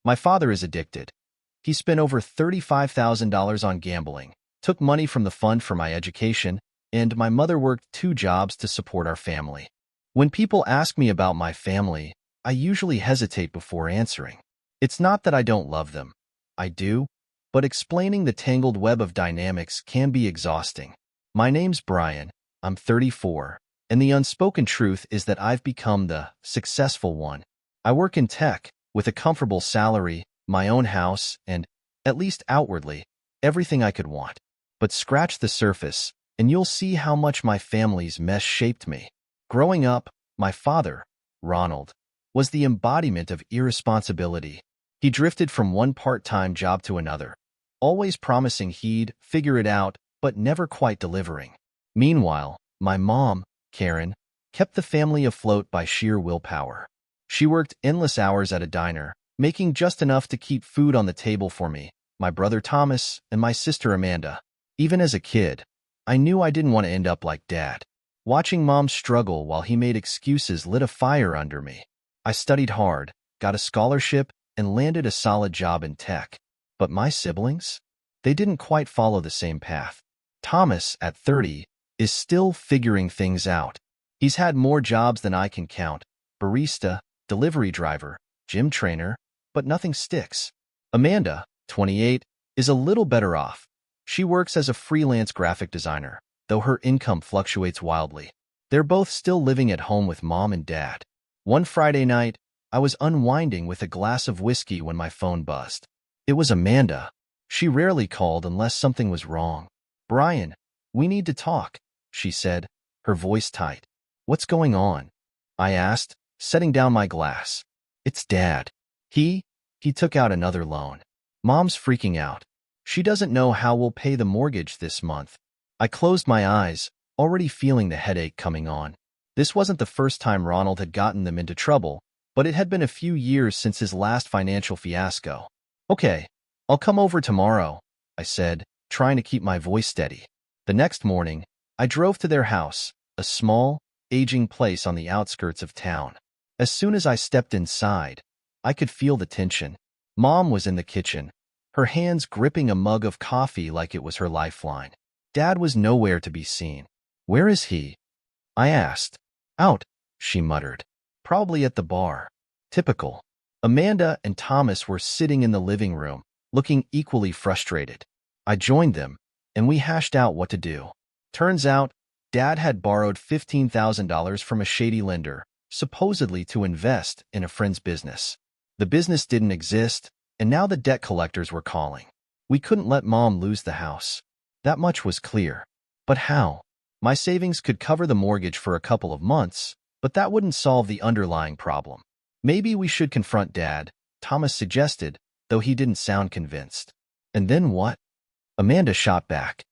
My father is addicted. He spent over $35,000 on gambling, took money from the fund for my education, and my mother worked 2 jobs to support our family. When people ask me about my family, I usually hesitate before answering. It's not that I don't love them. I do, but explaining the tangled web of dynamics can be exhausting. My name's Brian, I'm 34, and the unspoken truth is that I've become the successful one. I work in tech, with a comfortable salary, my own house, and, at least outwardly, everything I could want. But scratch the surface, and you'll see how much my family's mess shaped me. Growing up, my father, Ronald, was the embodiment of irresponsibility. He drifted from one part-time job to another, always promising he'd figure it out, but never quite delivering. Meanwhile, my mom, Karen, kept the family afloat by sheer willpower. She worked endless hours at a diner, making just enough to keep food on the table for me, my brother Thomas, and my sister Amanda. Even as a kid, I knew I didn't want to end up like Dad. Watching Mom struggle while he made excuses lit a fire under me. I studied hard, got a scholarship, and landed a solid job in tech. But my siblings? They didn't quite follow the same path. Thomas, at 30, is still figuring things out. He's had more jobs than I can count: barista, delivery driver, gym trainer, but nothing sticks. Amanda, 28, is a little better off. She works as a freelance graphic designer, though her income fluctuates wildly. They're both still living at home with Mom and Dad. One Friday night, I was unwinding with a glass of whiskey when my phone buzzed. It was Amanda. She rarely called unless something was wrong. "Brian, we need to talk," she said, her voice tight. "What's going on?" I asked, setting down my glass. "It's Dad. He took out another loan. Mom's freaking out. She doesn't know how we'll pay the mortgage this month." I closed my eyes, already feeling the headache coming on. This wasn't the first time Ronald had gotten them into trouble, but it had been a few years since his last financial fiasco. "Okay, I'll come over tomorrow," I said, trying to keep my voice steady. The next morning, I drove to their house, a small, aging place on the outskirts of town. As soon as I stepped inside, I could feel the tension. Mom was in the kitchen, her hands gripping a mug of coffee like it was her lifeline. Dad was nowhere to be seen. "Where is he?" I asked. "Out," she muttered. "Probably at the bar." Typical. Amanda and Thomas were sitting in the living room, looking equally frustrated. I joined them, and we hashed out what to do. Turns out, Dad had borrowed $15,000 from a shady lender, supposedly to invest in a friend's business. The business didn't exist, and now the debt collectors were calling. We couldn't let Mom lose the house. That much was clear. But how? My savings could cover the mortgage for a couple of months, but that wouldn't solve the underlying problem. "Maybe we should confront Dad," Thomas suggested, though he didn't sound convinced. "And then what?" Amanda shot back.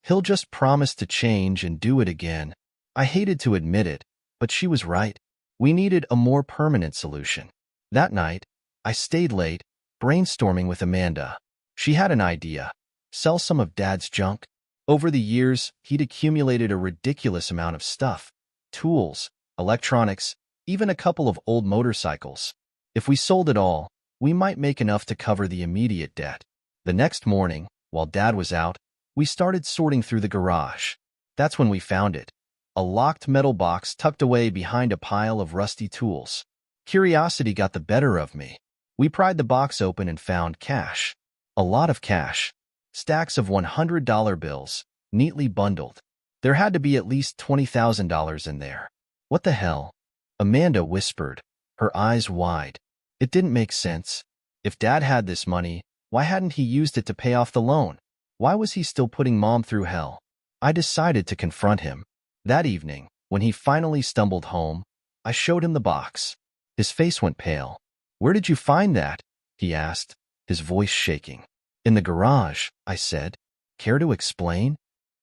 "He'll just promise to change and do it again." I hated to admit it, but she was right. We needed a more permanent solution. That night, I stayed late, brainstorming with Amanda. She had an idea: sell some of Dad's junk. Over the years, he'd accumulated a ridiculous amount of stuff: tools, electronics, even a couple of old motorcycles. If we sold it all, we might make enough to cover the immediate debt. The next morning, while Dad was out, we started sorting through the garage. That's when we found it: a locked metal box tucked away behind a pile of rusty tools. Curiosity got the better of me. We pried the box open and found cash. A lot of cash. Stacks of $100 bills, neatly bundled. There had to be at least $20,000 in there. "What the hell?" Amanda whispered, her eyes wide. It didn't make sense. If Dad had this money, why hadn't he used it to pay off the loan? Why was he still putting Mom through hell? I decided to confront him. That evening, when he finally stumbled home, I showed him the box. His face went pale. "Where did you find that?" he asked, his voice shaking. "In the garage," I said. "Care to explain?"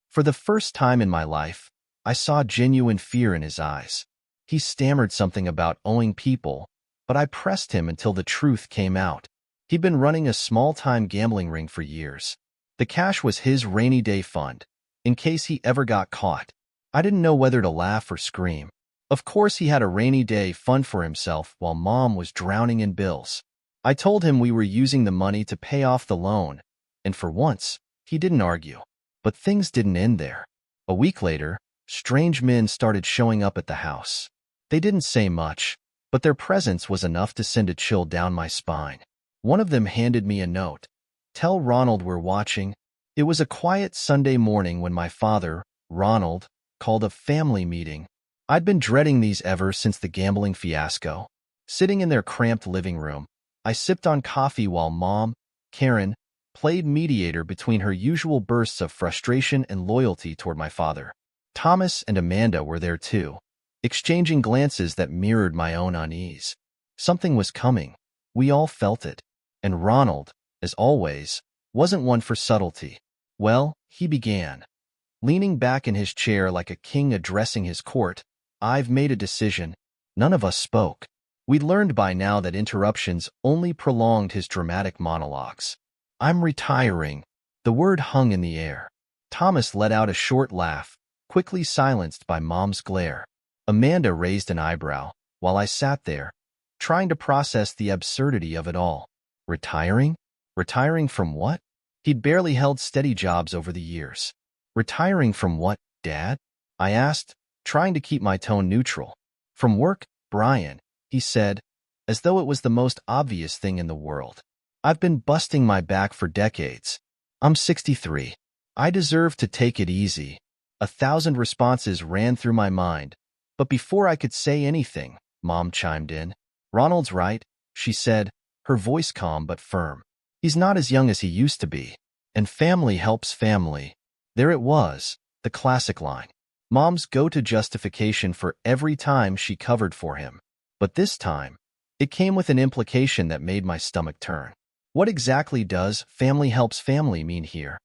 For the first time in my life, I saw genuine fear in his eyes. He stammered something about owing people, but I pressed him until the truth came out. He'd been running a small-time gambling ring for years. The cash was his rainy day fund, in case he ever got caught. I didn't know whether to laugh or scream. Of course he had a rainy day fund for himself while Mom was drowning in bills. I told him we were using the money to pay off the loan, and for once, he didn't argue. But things didn't end there. A week later, strange men started showing up at the house. They didn't say much, but their presence was enough to send a chill down my spine. One of them handed me a note. "Tell Ronald we're watching." It was a quiet Sunday morning when my father, Ronald, called a family meeting. I'd been dreading these ever since the gambling fiasco. Sitting in their cramped living room, I sipped on coffee while Mom, Karen, played mediator between her usual bursts of frustration and loyalty toward my father. Thomas and Amanda were there too, exchanging glances that mirrored my own unease. Something was coming. We all felt it. And Ronald, as always, wasn't one for subtlety. Well, he began. Leaning back in his chair like a king addressing his court, "I've made a decision." None of us spoke. We'd learned by now that interruptions only prolonged his dramatic monologues. "I'm retiring." The word hung in the air. Thomas let out a short laugh, quickly silenced by Mom's glare. Amanda raised an eyebrow, while I sat there, trying to process the absurdity of it all. Retiring? Retiring from what? He'd barely held steady jobs over the years. Retiring from what, Dad? I asked, trying to keep my tone neutral. "From work, Brian," he said, as though it was the most obvious thing in the world. "I've been busting my back for decades. I'm 63. I deserve to take it easy." 1,000 responses ran through my mind, but before I could say anything, Mom chimed in. "Ronald's right," she said, her voice calm but firm. "He's not as young as he used to be, and family helps family." There it was, the classic line. Mom's go-to justification for every time she covered for him. But this time, it came with an implication that made my stomach turn. What exactly does "family helps family" mean here?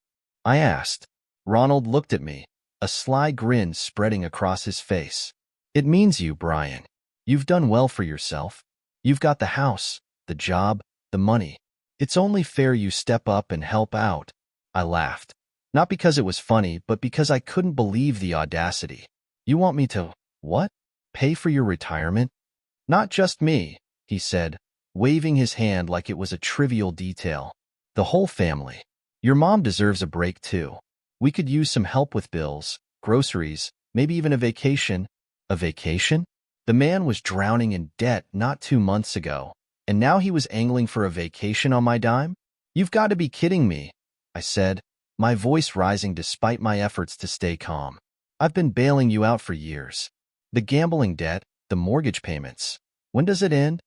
I asked. Ronald looked at me, a sly grin spreading across his face. "It means you, Brian. You've done well for yourself. You've got the house, the job, the money. It's only fair you step up and help out." I laughed. Not because it was funny, but because I couldn't believe the audacity. "You want me to, what? Pay for your retirement?" "Not just me," he said, waving his hand like it was a trivial detail. "The whole family. Your mom deserves a break too. We could use some help with bills, groceries, maybe even a vacation." A vacation? The man was drowning in debt not 2 months ago, and now he was angling for a vacation on my dime? "You've got to be kidding me," I said, my voice rising despite my efforts to stay calm. "I've been bailing you out for years. The gambling debt, the mortgage payments. When does it end?"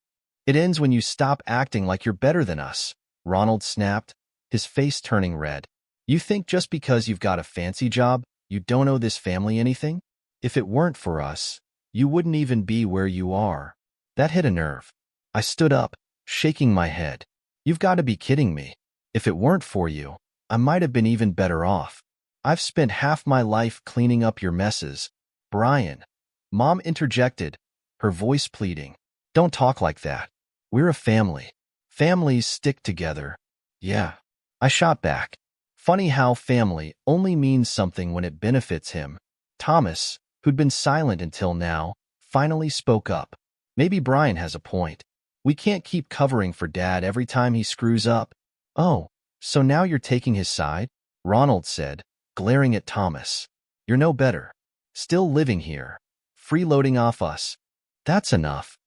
"It ends when you stop acting like you're better than us," Ronald snapped, his face turning red. "You think just because you've got a fancy job, you don't owe this family anything? If it weren't for us, you wouldn't even be where you are." That hit a nerve. I stood up, shaking my head. "You've got to be kidding me. If it weren't for you, I might have been even better off. I've spent half my life cleaning up your messes." "Brian," Mom interjected, her voice pleading. "Don't talk like that. We're a family. Families stick together." "Yeah," I shot back. Funny how family only means something when it benefits him. Thomas, who'd been silent until now, finally spoke up. "Maybe Brian has a point. We can't keep covering for Dad every time he screws up." "Oh, so now you're taking his side?" Ronald said, glaring at Thomas. "You're no better. Still living here, freeloading off us." "That's enough,"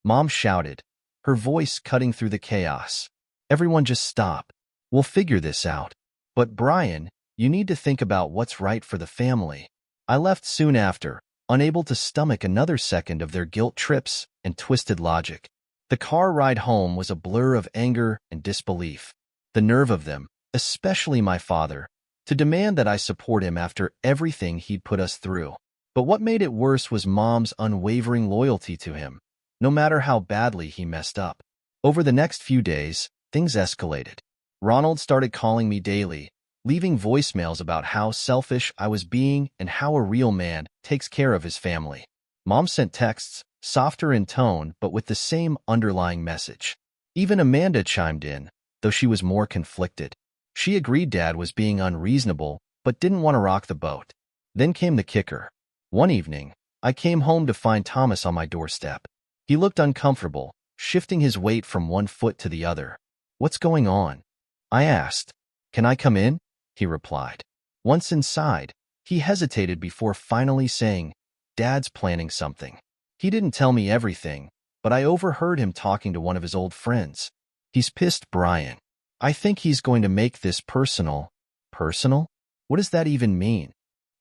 Mom shouted, her voice cutting through the chaos. "Everyone just stop. We'll figure this out. But Brian, you need to think about what's right for the family." I left soon after, unable to stomach another second of their guilt trips and twisted logic. The car ride home was a blur of anger and disbelief. The nerve of them, especially my father, to demand that I support him after everything he'd put us through. But what made it worse was Mom's unwavering loyalty to him, no matter how badly he messed up. Over the next few days, things escalated. Ronald started calling me daily, leaving voicemails about how selfish I was being and how a real man takes care of his family. Mom sent texts, softer in tone but with the same underlying message. Even Amanda chimed in, though she was more conflicted. She agreed Dad was being unreasonable, but didn't want to rock the boat. Then came the kicker. One evening, I came home to find Thomas on my doorstep. He looked uncomfortable, shifting his weight from one foot to the other. "What's going on?" I asked. "Can I come in?" he replied. Once inside, he hesitated before finally saying, "Dad's planning something." He didn't tell me everything, but I overheard him talking to one of his old friends. "He's pissed, Brian. I think he's going to make this personal." Personal? What does that even mean?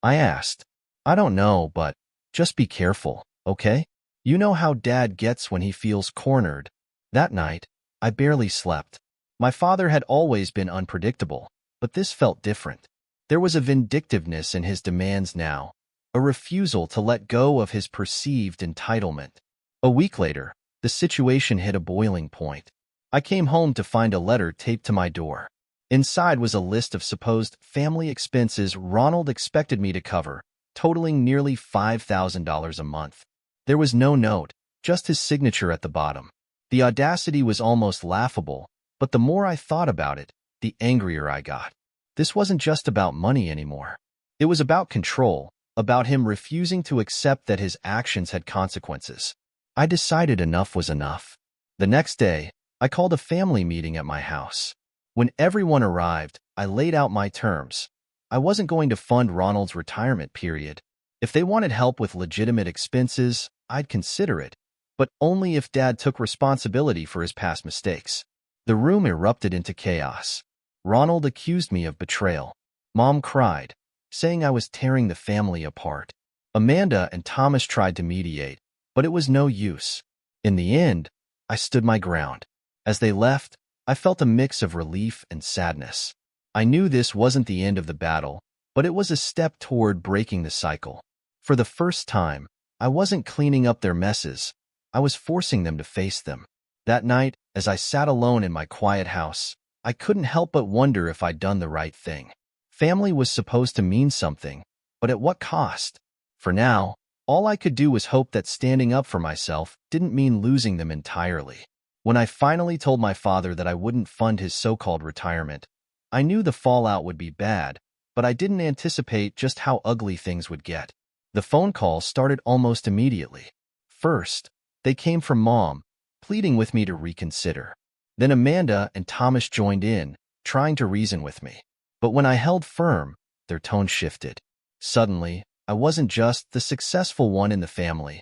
I asked. "I don't know, but just be careful, okay? You know how Dad gets when he feels cornered." That night, I barely slept. My father had always been unpredictable, but this felt different. There was a vindictiveness in his demands now, a refusal to let go of his perceived entitlement. A week later, the situation hit a boiling point. I came home to find a letter taped to my door. Inside was a list of supposed family expenses Ronald expected me to cover, totaling nearly $5,000 a month. There was no note, just his signature at the bottom. The audacity was almost laughable, but the more I thought about it, the angrier I got. This wasn't just about money anymore. It was about control, about him refusing to accept that his actions had consequences. I decided enough was enough. The next day, I called a family meeting at my house. When everyone arrived, I laid out my terms. I wasn't going to fund Ronald's retirement period. If they wanted help with legitimate expenses, I'd consider it, but only if Dad took responsibility for his past mistakes. The room erupted into chaos. Ronald accused me of betrayal. Mom cried, saying I was tearing the family apart. Amanda and Thomas tried to mediate, but it was no use. In the end, I stood my ground. As they left, I felt a mix of relief and sadness. I knew this wasn't the end of the battle, but it was a step toward breaking the cycle. For the first time, I wasn't cleaning up their messes. I was forcing them to face them. That night, as I sat alone in my quiet house, I couldn't help but wonder if I'd done the right thing. Family was supposed to mean something, but at what cost? For now, all I could do was hope that standing up for myself didn't mean losing them entirely. When I finally told my father that I wouldn't fund his so-called retirement, I knew the fallout would be bad, but I didn't anticipate just how ugly things would get. The phone calls started almost immediately. First, they came from Mom, pleading with me to reconsider. Then Amanda and Thomas joined in, trying to reason with me. But when I held firm, their tone shifted. Suddenly, I wasn't just the successful one in the family.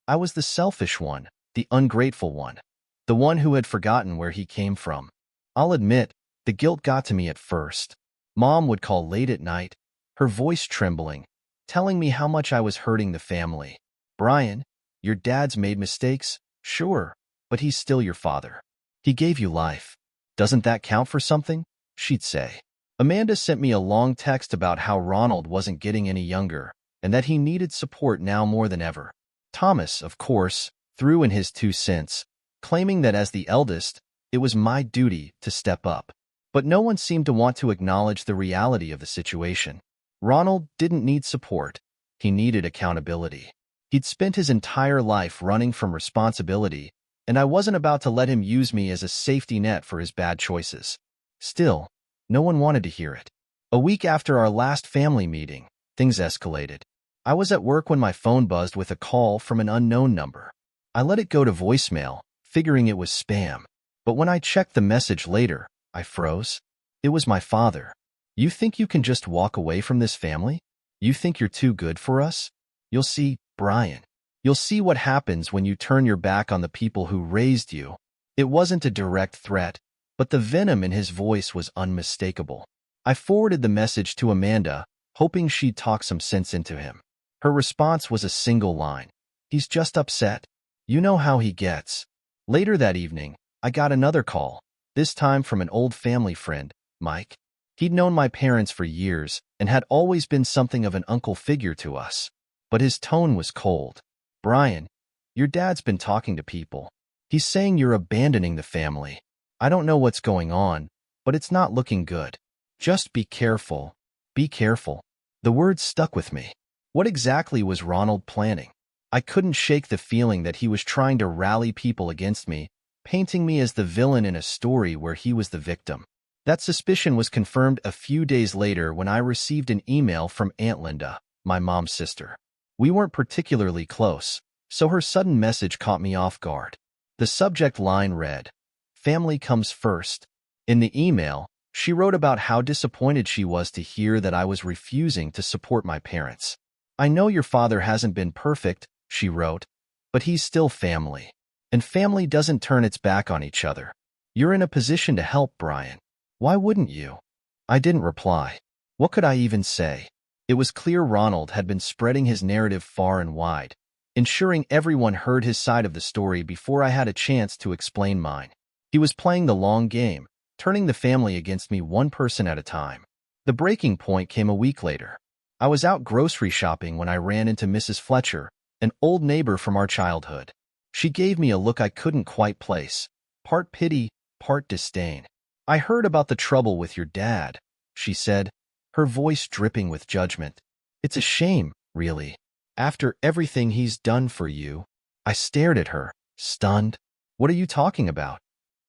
I was the selfish one, the ungrateful one, the one who had forgotten where he came from. I'll admit, the guilt got to me at first. Mom would call late at night, her voice trembling, telling me how much I was hurting the family. "Brian, your dad's made mistakes, sure, but he's still your father. He gave you life. Doesn't that count for something?" she'd say. Amanda sent me a long text about how Ronald wasn't getting any younger and that he needed support now more than ever. Thomas, of course, threw in his 2 cents, claiming that as the eldest, it was my duty to step up. But no one seemed to want to acknowledge the reality of the situation. Ronald didn't need support. He needed accountability. He'd spent his entire life running from responsibility, and I wasn't about to let him use me as a safety net for his bad choices. Still, no one wanted to hear it. A week after our last family meeting, things escalated. I was at work when my phone buzzed with a call from an unknown number. I let it go to voicemail, figuring it was spam. But when I checked the message later, I froze. It was my father. "You think you can just walk away from this family? You think you're too good for us? You'll see, Brian. You'll see what happens when you turn your back on the people who raised you." It wasn't a direct threat, but the venom in his voice was unmistakable. I forwarded the message to Amanda, hoping she'd talk some sense into him. Her response was a single line. "He's just upset. You know how he gets." Later that evening, I got another call, this time from an old family friend, Mike. He'd known my parents for years and had always been something of an uncle figure to us. But his tone was cold. "Brian, your dad's been talking to people. He's saying you're abandoning the family. I don't know what's going on, but it's not looking good. Just be careful. Be careful." The words stuck with me. What exactly was Ronald planning? I couldn't shake the feeling that he was trying to rally people against me, painting me as the villain in a story where he was the victim. That suspicion was confirmed a few days later when I received an email from Aunt Linda, my mom's sister. We weren't particularly close, so her sudden message caught me off guard. The subject line read, "Family comes first." In the email, she wrote about how disappointed she was to hear that I was refusing to support my parents. "I know your father hasn't been perfect," she wrote, "but he's still family. And family doesn't turn its back on each other. You're in a position to help, Brian. Why wouldn't you?" I didn't reply. What could I even say? It was clear Ronald had been spreading his narrative far and wide, ensuring everyone heard his side of the story before I had a chance to explain mine. He was playing the long game, turning the family against me one person at a time. The breaking point came a week later. I was out grocery shopping when I ran into Mrs. Fletcher, an old neighbor from our childhood. She gave me a look I couldn't quite place, part pity, part disdain. "I heard about the trouble with your dad," she said, her voice dripping with judgment. "It's a shame, really. After everything he's done for you." I stared at her, stunned. "What are you talking about?"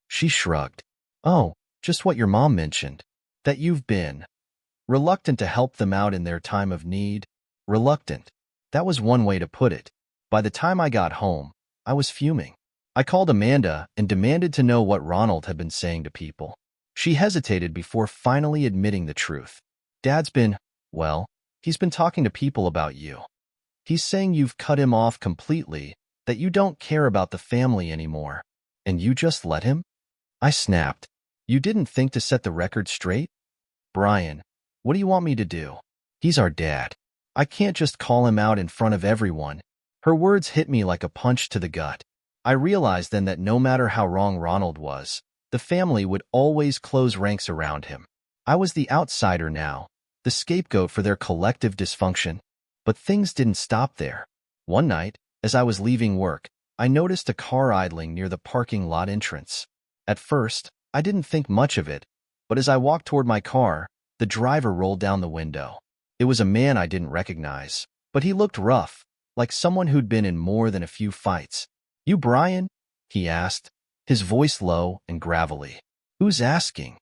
She shrugged. "Oh, just what your mom mentioned. That you've been reluctant to help them out in their time of need." Reluctant. That was one way to put it. By the time I got home, I was fuming. I called Amanda and demanded to know what Ronald had been saying to people. She hesitated before finally admitting the truth. "Dad's been, well, he's been talking to people about you. He's saying you've cut him off completely, that you don't care about the family anymore. And you just let him?" I snapped. "You didn't think to set the record straight? Brian, what do you want me to do? He's our dad. I can't just call him out in front of everyone." Her words hit me like a punch to the gut. I realized then that no matter how wrong Ronald was, the family would always close ranks around him. I was the outsider now, the scapegoat for their collective dysfunction. But things didn't stop there. One night, as I was leaving work, I noticed a car idling near the parking lot entrance. At first, I didn't think much of it, but as I walked toward my car, the driver rolled down the window. It was a man I didn't recognize, but he looked rough, like someone who'd been in more than a few fights. "You Brian?" he asked, his voice low and gravelly. "Who's asking?"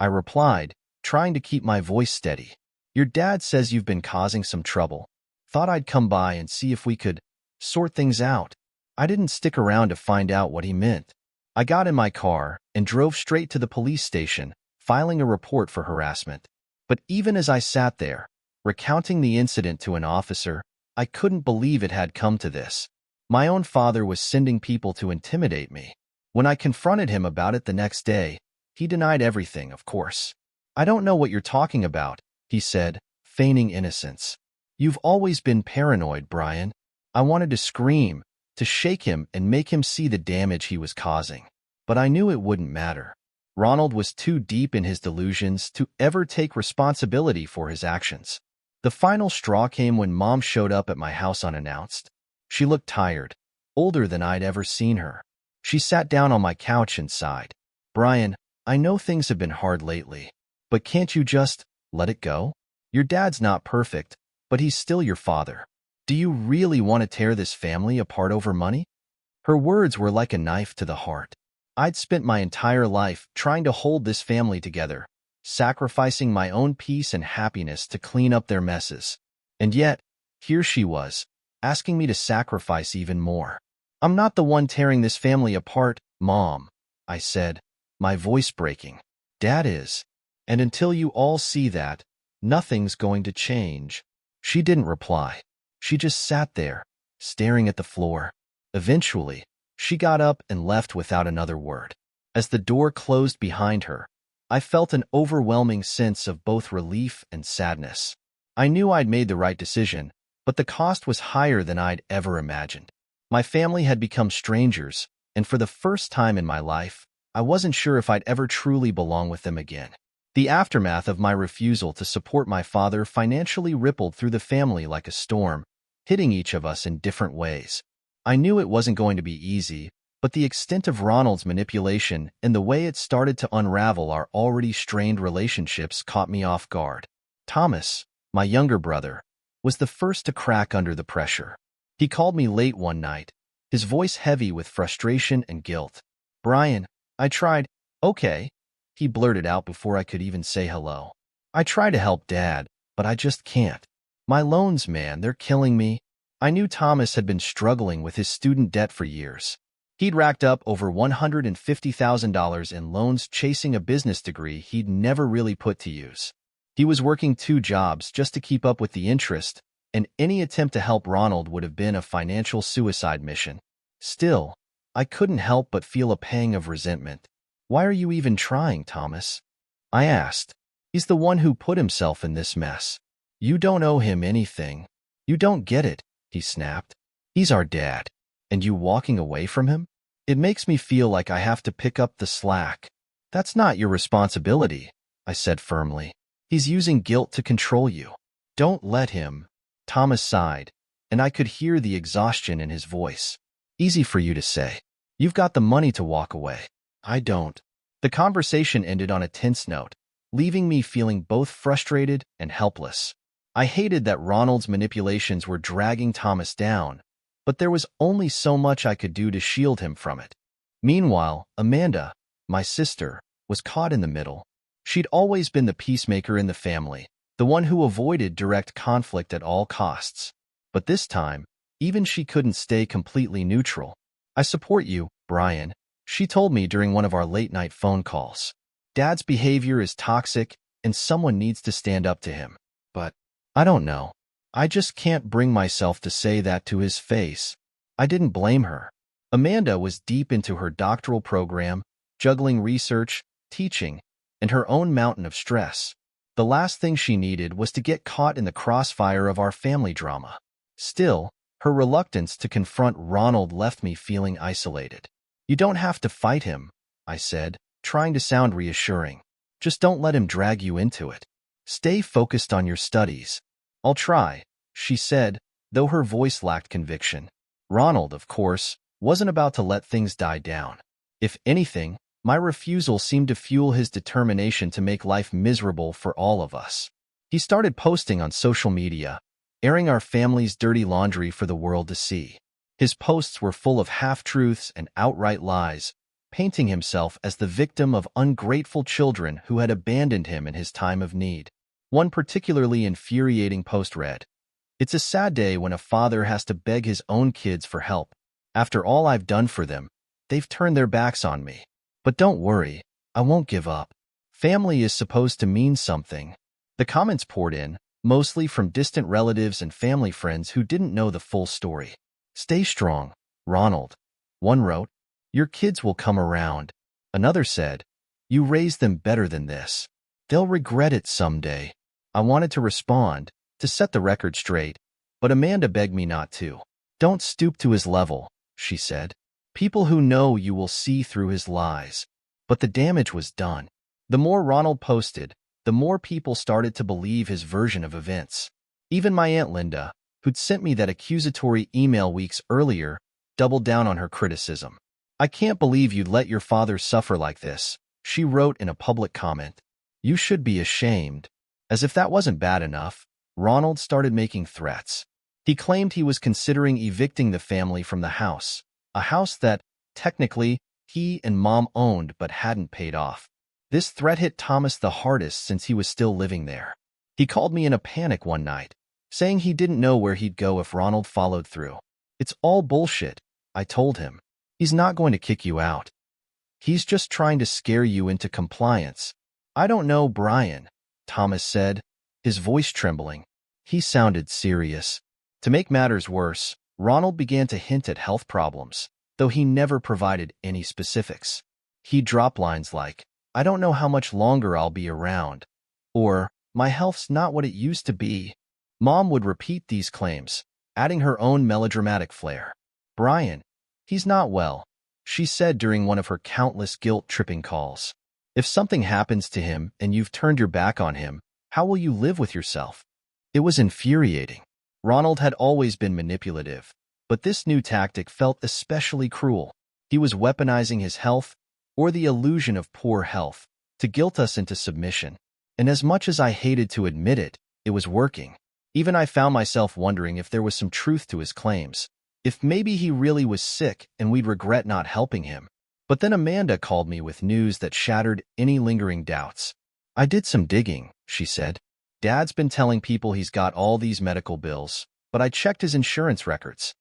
I replied, trying to keep my voice steady. "Your dad says you've been causing some trouble. Thought I'd come by and see if we could sort things out." I didn't stick around to find out what he meant. I got in my car and drove straight to the police station, filing a report for harassment. But even as I sat there, recounting the incident to an officer, I couldn't believe it had come to this. My own father was sending people to intimidate me. When I confronted him about it the next day, he denied everything, of course. "I don't know what you're talking about," he said, feigning innocence. "You've always been paranoid, Brian." I wanted to scream, to shake him and make him see the damage he was causing. But I knew it wouldn't matter. Ronald was too deep in his delusions to ever take responsibility for his actions. The final straw came when Mom showed up at my house unannounced. She looked tired, older than I'd ever seen her. She sat down on my couch and sighed. "Brian, I know things have been hard lately, but can't you just let it go? Your dad's not perfect, but he's still your father. Do you really want to tear this family apart over money?" Her words were like a knife to the heart. I'd spent my entire life trying to hold this family together, sacrificing my own peace and happiness to clean up their messes. And yet, here she was, asking me to sacrifice even more. "I'm not the one tearing this family apart, Mom," I said, my voice breaking. "Dad is. And until you all see that, nothing's going to change." She didn't reply. She just sat there, staring at the floor. Eventually, she got up and left without another word. As the door closed behind her, I felt an overwhelming sense of both relief and sadness. I knew I'd made the right decision, but the cost was higher than I'd ever imagined. My family had become strangers, and for the first time in my life, I wasn't sure if I'd ever truly belong with them again. The aftermath of my refusal to support my father financially rippled through the family like a storm, hitting each of us in different ways. I knew it wasn't going to be easy, but the extent of Ronald's manipulation and the way it started to unravel our already strained relationships caught me off guard. Thomas, my younger brother, was the first to crack under the pressure. He called me late one night, his voice heavy with frustration and guilt. "Brian, I tried." "Okay," he blurted out before I could even say hello. "I try to help Dad, but I just can't. My loans, man, they're killing me." I knew Thomas had been struggling with his student debt for years. He'd racked up over $150,000 in loans chasing a business degree he'd never really put to use. He was working 2 jobs just to keep up with the interest, and any attempt to help Ronald would have been a financial suicide mission. Still, I couldn't help but feel a pang of resentment. "Why are you even trying, Thomas?" I asked. "He's the one who put himself in this mess. You don't owe him anything." "You don't get it," he snapped. "He's our dad. And you walking away from him? It makes me feel like I have to pick up the slack." "That's not your responsibility," I said firmly. "He's using guilt to control you. Don't let him." Thomas sighed, and I could hear the exhaustion in his voice. "Easy for you to say. You've got the money to walk away. I don't." The conversation ended on a tense note, leaving me feeling both frustrated and helpless. I hated that Ronald's manipulations were dragging Thomas down, but there was only so much I could do to shield him from it. Meanwhile, Amanda, my sister, was caught in the middle. She'd always been the peacemaker in the family, the one who avoided direct conflict at all costs. But this time, even she couldn't stay completely neutral. "I support you, Brian," she told me during one of our late-night phone calls. "Dad's behavior is toxic, and someone needs to stand up to him. But I don't know. I just can't bring myself to say that to his face." I didn't blame her. Amanda was deep into her doctoral program, juggling research, teaching, and her own mountain of stress. The last thing she needed was to get caught in the crossfire of our family drama. Still, her reluctance to confront Ronald left me feeling isolated. "You don't have to fight him," I said, trying to sound reassuring. "Just don't let him drag you into it. Stay focused on your studies." "I'll try," she said, though her voice lacked conviction. Ronald, of course, wasn't about to let things die down. If anything, my refusal seemed to fuel his determination to make life miserable for all of us. He started posting on social media, airing our family's dirty laundry for the world to see. His posts were full of half-truths and outright lies, painting himself as the victim of ungrateful children who had abandoned him in his time of need. One particularly infuriating post read, "It's a sad day when a father has to beg his own kids for help. After all I've done for them, they've turned their backs on me. But don't worry, I won't give up. Family is supposed to mean something." The comments poured in, mostly from distant relatives and family friends who didn't know the full story. "Stay strong, Ronald," one wrote. "Your kids will come around." Another said, "You raised them better than this. They'll regret it someday." I wanted to respond, to set the record straight, but Amanda begged me not to. "Don't stoop to his level," she said. "People who know you will see through his lies." But the damage was done. The more Ronald posted, the more people started to believe his version of events. Even my Aunt Linda, who'd sent me that accusatory email weeks earlier, doubled down on her criticism. "I can't believe you'd let your father suffer like this," she wrote in a public comment. "You should be ashamed." As if that wasn't bad enough, Ronald started making threats. He claimed he was considering evicting the family from the house, a house that, technically, he and Mom owned but hadn't paid off. This threat hit Thomas the hardest since he was still living there. He called me in a panic one night, saying he didn't know where he'd go if Ronald followed through. "It's all bullshit," I told him. "He's not going to kick you out. He's just trying to scare you into compliance." "I don't know, Brian," Thomas said, his voice trembling. He sounded serious. To make matters worse, Ronald began to hint at health problems, though he never provided any specifics. He'd drop lines like, "I don't know how much longer I'll be around," or, "My health's not what it used to be." Mom would repeat these claims, adding her own melodramatic flair. "Brian, he's not well," she said during one of her countless guilt-tripping calls. "If something happens to him and you've turned your back on him, how will you live with yourself?" It was infuriating. Ronald had always been manipulative, but this new tactic felt especially cruel. He was weaponizing his health, or the illusion of poor health, to guilt us into submission. And as much as I hated to admit it, it was working. Even I found myself wondering if there was some truth to his claims, if maybe he really was sick and we'd regret not helping him. But then Amanda called me with news that shattered any lingering doubts. "I did some digging," she said. "Dad's been telling people he's got all these medical bills, but I checked his insurance records.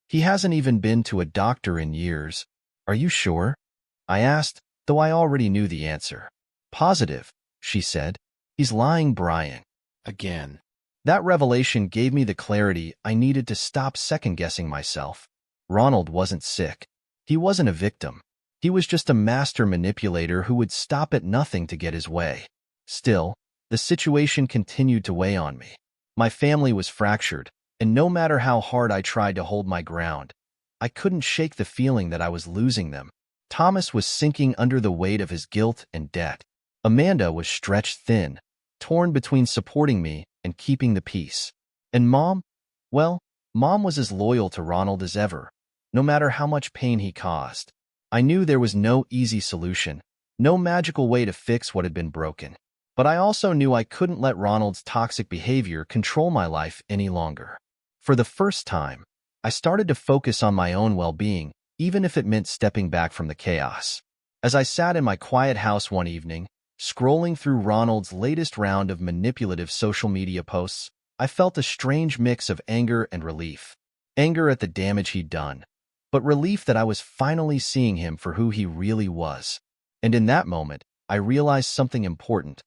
He hasn't even been to a doctor in years." Are you sure? I asked, though I already knew the answer. Positive, she said. He's lying, Brian. Again. That revelation gave me the clarity I needed to stop second-guessing myself. Ronald wasn't sick. He wasn't a victim. He was just a master manipulator who would stop at nothing to get his way. Still, the situation continued to weigh on me. My family was fractured, and no matter how hard I tried to hold my ground, I couldn't shake the feeling that I was losing them. Thomas was sinking under the weight of his guilt and debt. Amanda was stretched thin, torn between supporting me and keeping the peace. And Mom? Well, Mom was as loyal to Ronald as ever, no matter how much pain he caused. I knew there was no easy solution, no magical way to fix what had been broken. But I also knew I couldn't let Ronald's toxic behavior control my life any longer. For the first time, I started to focus on my own well-being, even if it meant stepping back from the chaos. As I sat in my quiet house one evening, scrolling through Ronald's latest round of manipulative social media posts, I felt a strange mix of anger and relief. Anger at the damage he'd done, but relief that I was finally seeing him for who he really was. And in that moment, I realized something important.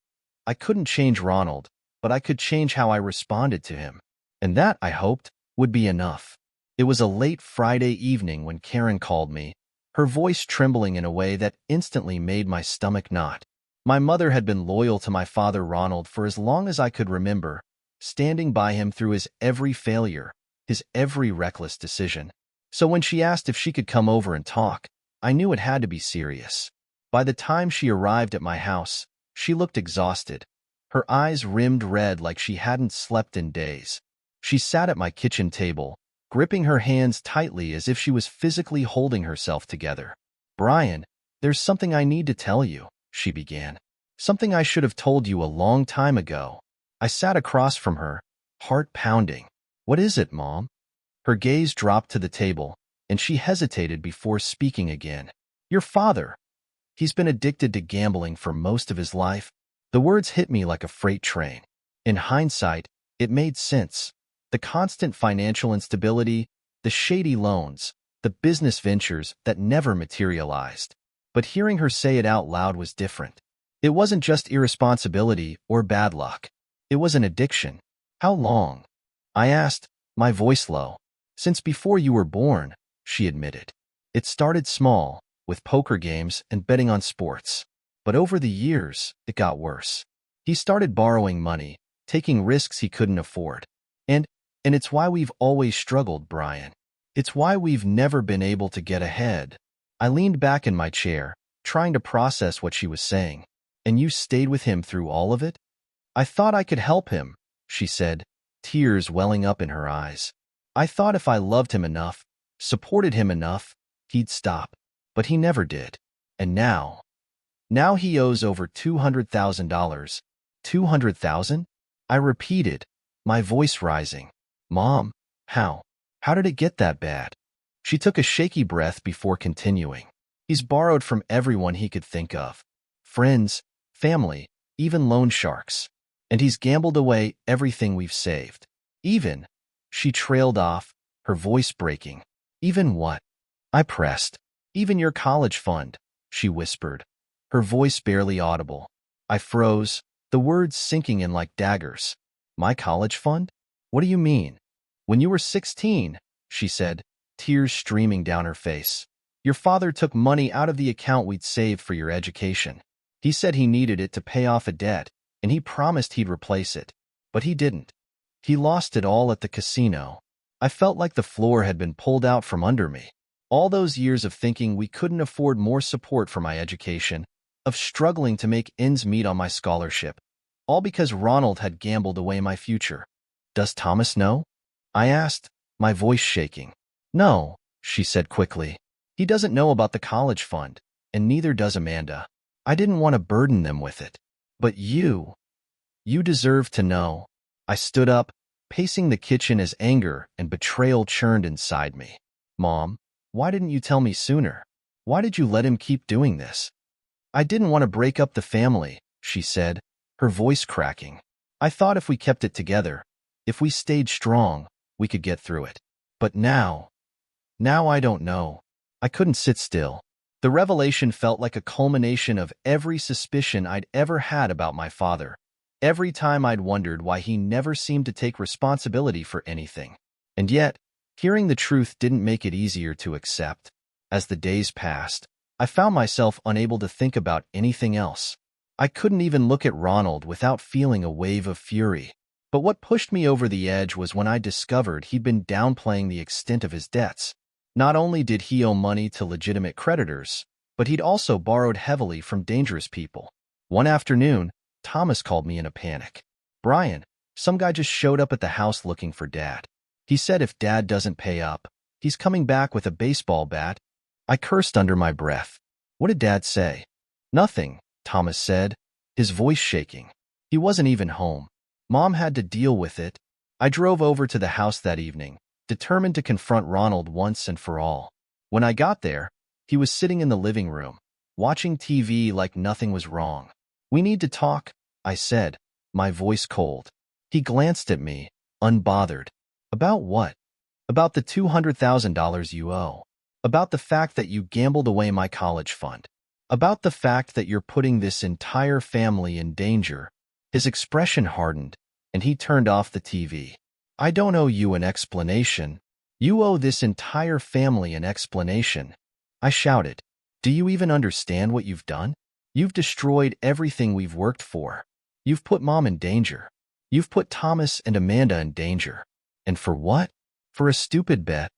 I couldn't change Ronald, but I could change how I responded to him. And that, I hoped, would be enough. It was a late Friday evening when Karen called me, her voice trembling in a way that instantly made my stomach knot. My mother had been loyal to my father Ronald for as long as I could remember, standing by him through his every failure, his every reckless decision. So when she asked if she could come over and talk, I knew it had to be serious. By the time she arrived at my house, she looked exhausted, her eyes rimmed red like she hadn't slept in days. She sat at my kitchen table, gripping her hands tightly as if she was physically holding herself together. "Brian, there's something I need to tell you," she began. "Something I should have told you a long time ago." I sat across from her, heart pounding. "What is it, Mom?" Her gaze dropped to the table, and she hesitated before speaking again. "Your father. He's been addicted to gambling for most of his life." The words hit me like a freight train. In hindsight, it made sense. The constant financial instability, the shady loans, the business ventures that never materialized. But hearing her say it out loud was different. It wasn't just irresponsibility or bad luck. It was an addiction. "How long?" I asked, my voice low. "Since before you were born," she admitted. "It started small, with poker games and betting on sports. But over the years, it got worse. He started borrowing money, taking risks he couldn't afford. And it's why we've always struggled, Brian. It's why we've never been able to get ahead." I leaned back in my chair, trying to process what she was saying. "And you stayed with him through all of it?" "I thought I could help him," she said, tears welling up in her eyes. "I thought if I loved him enough, supported him enough, he'd stop. But he never did. And now he owes over $200,000. $200,000? I repeated, my voice rising. "Mom, how did it get that bad?" She took a shaky breath before continuing. "He's borrowed from everyone he could think of. Friends, family, even loan sharks. And he's gambled away everything we've saved. Even," she trailed off, her voice breaking. "Even what?" I pressed. "Even your college fund," she whispered, her voice barely audible. I froze, the words sinking in like daggers. "My college fund? What do you mean?" "When you were 16, she said, tears streaming down her face. "Your father took money out of the account we'd saved for your education. He said he needed it to pay off a debt, and he promised he'd replace it. But he didn't. He lost it all at the casino." I felt like the floor had been pulled out from under me. All those years of thinking we couldn't afford more support for my education, of struggling to make ends meet on my scholarship, all because Ronald had gambled away my future. "Does Thomas know?" I asked, my voice shaking. "No," she said quickly. "He doesn't know about the college fund, and neither does Amanda. I didn't want to burden them with it. But you deserve to know." I stood up, pacing the kitchen as anger and betrayal churned inside me. "Mom, why didn't you tell me sooner? Why did you let him keep doing this?" "I didn't want to break up the family," she said, her voice cracking. "I thought if we kept it together, if we stayed strong, we could get through it. But now I don't know." I couldn't sit still. The revelation felt like a culmination of every suspicion I'd ever had about my father. Every time I'd wondered why he never seemed to take responsibility for anything. And yet, hearing the truth didn't make it easier to accept. As the days passed, I found myself unable to think about anything else. I couldn't even look at Ronald without feeling a wave of fury. But what pushed me over the edge was when I discovered he'd been downplaying the extent of his debts. Not only did he owe money to legitimate creditors, but he'd also borrowed heavily from dangerous people. One afternoon, Thomas called me in a panic. "Brian, some guy just showed up at the house looking for Dad. He said if Dad doesn't pay up, he's coming back with a baseball bat." I cursed under my breath. "What did Dad say?" "Nothing," Thomas said, his voice shaking. "He wasn't even home. Mom had to deal with it." I drove over to the house that evening, determined to confront Ronald once and for all. When I got there, he was sitting in the living room, watching TV like nothing was wrong. "We need to talk," I said, my voice cold. He glanced at me, unbothered. "About what?" "About the $200,000 you owe. About the fact that you gambled away my college fund. About the fact that you're putting this entire family in danger." His expression hardened, and he turned off the TV. "I don't owe you an explanation. You owe this entire family an explanation." I shouted. "Do you even understand what you've done? You've destroyed everything we've worked for. You've put Mom in danger. You've put Thomas and Amanda in danger. And for what? For a stupid bet."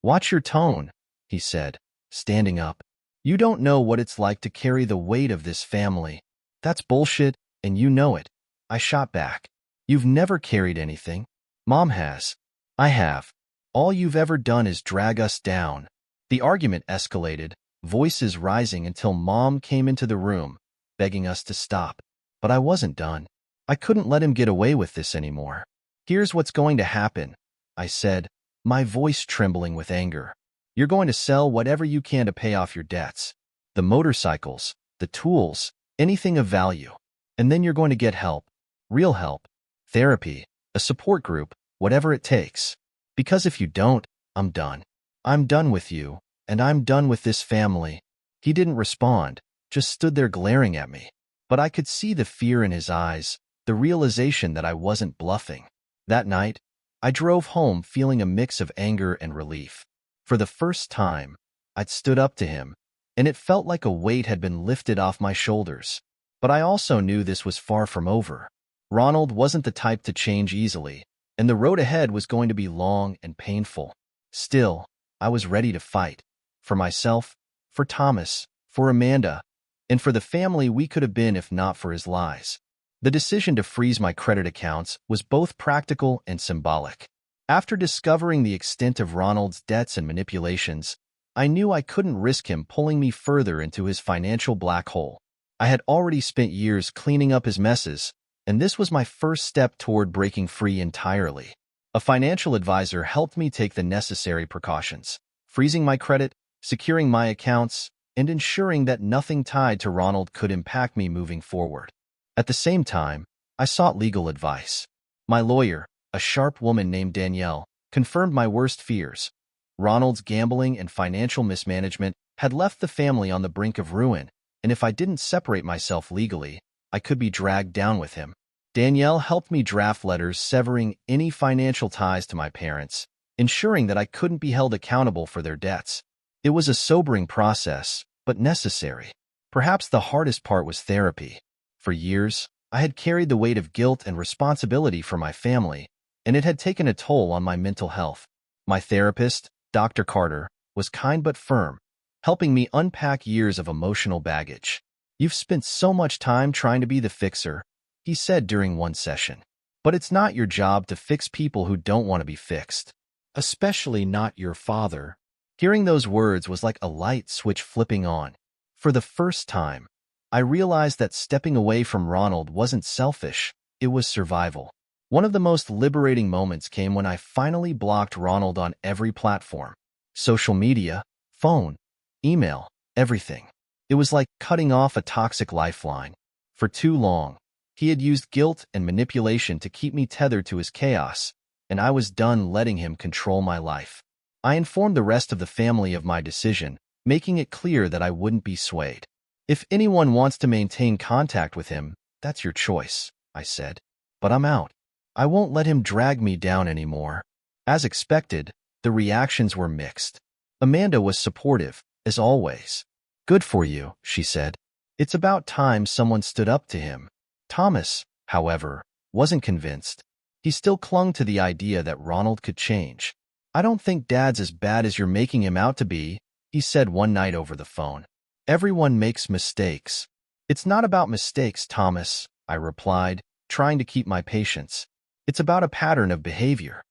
"Watch your tone," he said, standing up. "You don't know what it's like to carry the weight of this family. That's bullshit, and you know it." I shot back. "You've never carried anything. Mom has. I have. All you've ever done is drag us down." The argument escalated, voices rising until Mom came into the room, begging us to stop. But I wasn't done. I couldn't let him get away with this anymore. "Here's what's going to happen," I said, my voice trembling with anger. "You're going to sell whatever you can to pay off your debts. The motorcycles, the tools, anything of value. And then you're going to get help. Real help. Therapy, a support group, whatever it takes. Because if you don't, I'm done. I'm done with you, and I'm done with this family." He didn't respond, just stood there glaring at me. But I could see the fear in his eyes, the realization that I wasn't bluffing. That night, I drove home feeling a mix of anger and relief. For the first time, I'd stood up to him, and it felt like a weight had been lifted off my shoulders. But I also knew this was far from over. Ronald wasn't the type to change easily, and the road ahead was going to be long and painful. Still, I was ready to fight. For myself, for Thomas, for Amanda, and for the family we could have been if not for his lies. The decision to freeze my credit accounts was both practical and symbolic. After discovering the extent of Ronald's debts and manipulations, I knew I couldn't risk him pulling me further into his financial black hole. I had already spent years cleaning up his messes, and this was my first step toward breaking free entirely. A financial advisor helped me take the necessary precautions, freezing my credit, securing my accounts, and ensuring that nothing tied to Ronald could impact me moving forward. At the same time, I sought legal advice. My lawyer, a sharp woman named Danielle, confirmed my worst fears. Ronald's gambling and financial mismanagement had left the family on the brink of ruin, and if I didn't separate myself legally, I could be dragged down with him. Danielle helped me draft letters severing any financial ties to my parents, ensuring that I couldn't be held accountable for their debts. It was a sobering process, but necessary. Perhaps the hardest part was therapy. For years, I had carried the weight of guilt and responsibility for my family, and it had taken a toll on my mental health. My therapist, Dr. Carter, was kind but firm, helping me unpack years of emotional baggage. "You've spent so much time trying to be the fixer," he said during one session. "But it's not your job to fix people who don't want to be fixed. Especially not your father." Hearing those words was like a light switch flipping on. For the first time, I realized that stepping away from Ronald wasn't selfish, it was survival. One of the most liberating moments came when I finally blocked Ronald on every platform. Social media, phone, email, everything. It was like cutting off a toxic lifeline. For too long, he had used guilt and manipulation to keep me tethered to his chaos, and I was done letting him control my life. I informed the rest of the family of my decision, making it clear that I wouldn't be swayed. If anyone wants to maintain contact with him, that's your choice, I said. But I'm out. I won't let him drag me down anymore. As expected, the reactions were mixed. Amanda was supportive, as always. Good for you, she said. It's about time someone stood up to him. Thomas, however, wasn't convinced. He still clung to the idea that Ronald could change. I don't think Dad's as bad as you're making him out to be, he said one night over the phone. Everyone makes mistakes. It's not about mistakes, Thomas, I replied, trying to keep my patience. It's about a pattern of behavior.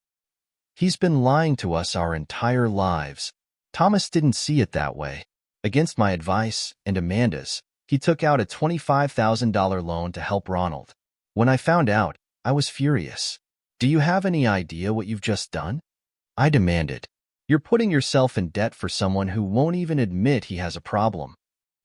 He's been lying to us our entire lives. Thomas didn't see it that way. Against my advice and Amanda's, he took out a $25,000 loan to help Ronald. When I found out, I was furious. Do you have any idea what you've just done? I demanded. You're putting yourself in debt for someone who won't even admit he has a problem.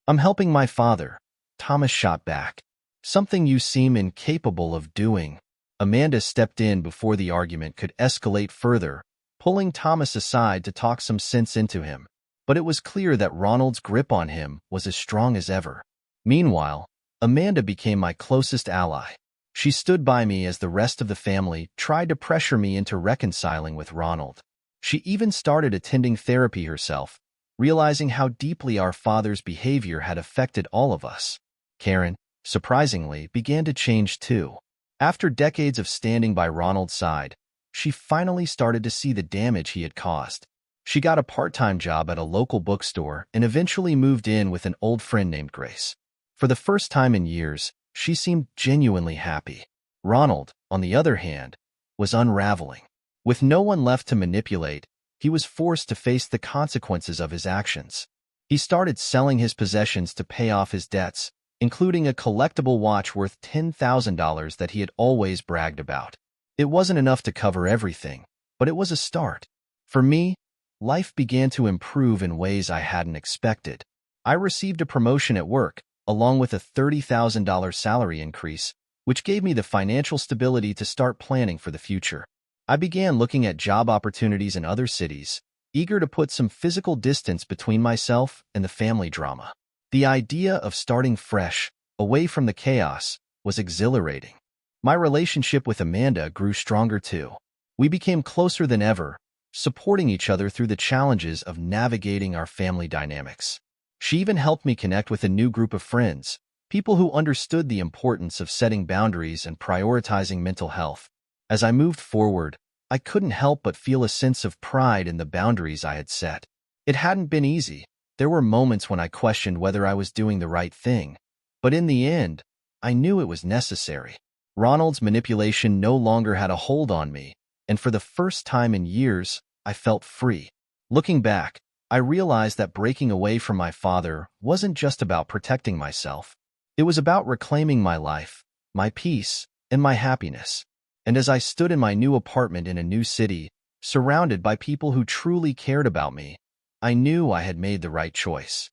I'm helping my father, Thomas shot back. Something you seem incapable of doing. Amanda stepped in before the argument could escalate further, pulling Thomas aside to talk some sense into him. But it was clear that Ronald's grip on him was as strong as ever. Meanwhile, Amanda became my closest ally. She stood by me as the rest of the family tried to pressure me into reconciling with Ronald. She even started attending therapy herself, realizing how deeply our father's behavior had affected all of us. Karen, surprisingly, began to change too. After decades of standing by Ronald's side, she finally started to see the damage he had caused. She got a part-time job at a local bookstore and eventually moved in with an old friend named Grace. For the first time in years, she seemed genuinely happy. Ronald, on the other hand, was unraveling. With no one left to manipulate, he was forced to face the consequences of his actions. He started selling his possessions to pay off his debts, including a collectible watch worth $10,000 that he had always bragged about. It wasn't enough to cover everything, but it was a start. For me, life began to improve in ways I hadn't expected. I received a promotion at work, along with a $30,000 salary increase, which gave me the financial stability to start planning for the future. I began looking at job opportunities in other cities, eager to put some physical distance between myself and the family drama. The idea of starting fresh, away from the chaos, was exhilarating. My relationship with Amanda grew stronger too. We became closer than ever, supporting each other through the challenges of navigating our family dynamics. She even helped me connect with a new group of friends, people who understood the importance of setting boundaries and prioritizing mental health. As I moved forward, I couldn't help but feel a sense of pride in the boundaries I had set. It hadn't been easy. There were moments when I questioned whether I was doing the right thing, but in the end, I knew it was necessary. Ronald's manipulation no longer had a hold on me, and for the first time in years, I felt free. Looking back, I realized that breaking away from my father wasn't just about protecting myself. It was about reclaiming my life, my peace, and my happiness. And as I stood in my new apartment in a new city, surrounded by people who truly cared about me, I knew I had made the right choice.